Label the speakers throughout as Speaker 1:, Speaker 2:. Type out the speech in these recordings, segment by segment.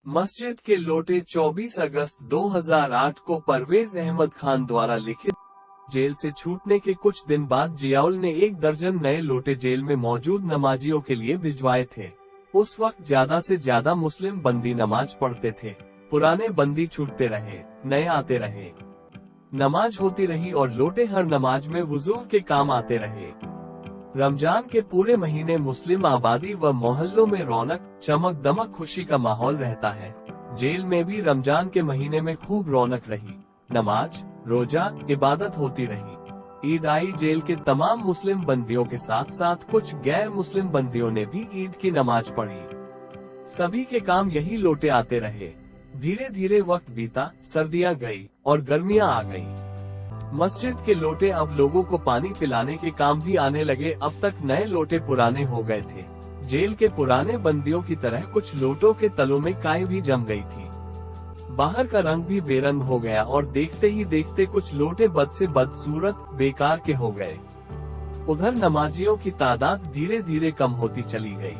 Speaker 1: मस्जिद के लोटे 24 अगस्त 2008 को परवेज अहमद खान द्वारा लिखित। जेल से छूटने के कुछ दिन बाद जियाउल ने 1 दर्जन नए लोटे जेल में मौजूद नमाजियों के लिए भिजवाए थे। उस वक्त ज्यादा से ज्यादा मुस्लिम बंदी नमाज पढ़ते थे। पुराने बंदी छूटते रहे, नए आते रहे, नमाज होती रही और लोटे हर नमाज में वुजू के काम आते रहे। रमजान के पूरे महीने मुस्लिम आबादी व मोहल्लों में रौनक, चमक दमक, खुशी का माहौल रहता है। जेल में भी रमजान के महीने में खूब रौनक रही। नमाज, रोजा, इबादत होती रही। ईद आई। जेल के तमाम मुस्लिम बंदियों के साथ साथ कुछ गैर मुस्लिम बंदियों ने भी ईद की नमाज पढ़ी। सभी के काम यही लोटे आते रहे। धीरे धीरे वक्त बीता, सर्दियां गई और गर्मियां आ गई। मस्जिद के लोटे अब लोगों को पानी पिलाने के काम भी आने लगे। अब तक नए लोटे पुराने हो गए थे। जेल के पुराने बंदियों की तरह कुछ लोटों के तलों में काई भी जम गई थी। बाहर का रंग भी बेरंग हो गया और देखते ही देखते कुछ लोटे बद से बदसूरत, बेकार के हो गए। उधर नमाजियों की तादाद धीरे धीरे कम होती चली गई।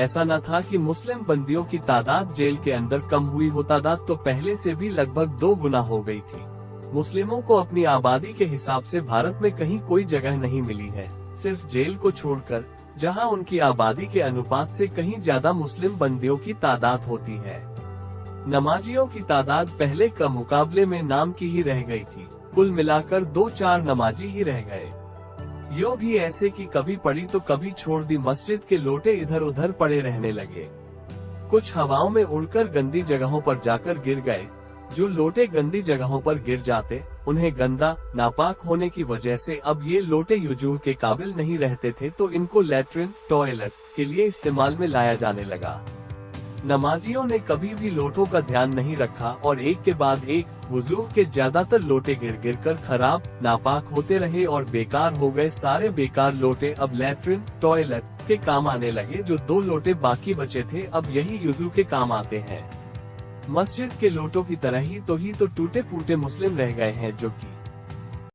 Speaker 1: ऐसा न था कि मुस्लिम बंदियों की तादाद जेल के अंदर कम हुई हो, तादाद तो पहले से भी लगभग 2 गुना हो गई थी। मुस्लिमों को अपनी आबादी के हिसाब से भारत में कहीं कोई जगह नहीं मिली है, सिर्फ जेल को छोड़कर, जहां उनकी आबादी के अनुपात से कहीं ज्यादा मुस्लिम बंदियों की तादाद होती है। नमाजियों की तादाद पहले का मुकाबले में नाम की ही रह गई थी। कुल मिलाकर 2-4 नमाजी ही रह गए। यो भी ऐसे कि कभी पड़ी तो कभी छोड़ दी। मस्जिद के लोटे इधर उधर पड़े रहने लगे। कुछ हवाओं में उड़कर गंदी जगहों पर जाकर गिर गए। जो लोटे गंदी जगहों पर गिर जाते, उन्हें गंदा, नापाक होने की वजह से अब ये लोटे युजूह के काबिल नहीं रहते थे, तो इनको लैट्रिन, टॉयलेट के लिए इस्तेमाल में लाया जाने लगा। नमाजियों ने कभी भी लोटों का ध्यान नहीं रखा और एक के बाद एक वुजू के ज्यादातर लोटे गिर गिर कर खराब, नापाक होते रहे और बेकार हो गए। सारे बेकार लोटे अब लैट्रिन, टॉयलेट के काम आने लगे। जो 2 लोटे बाकी बचे थे, अब यही वुजू के काम आते हैं। मस्जिद के लोटों की तरह ही तो टूटे फूटे मुस्लिम रह गए हैं, जो कि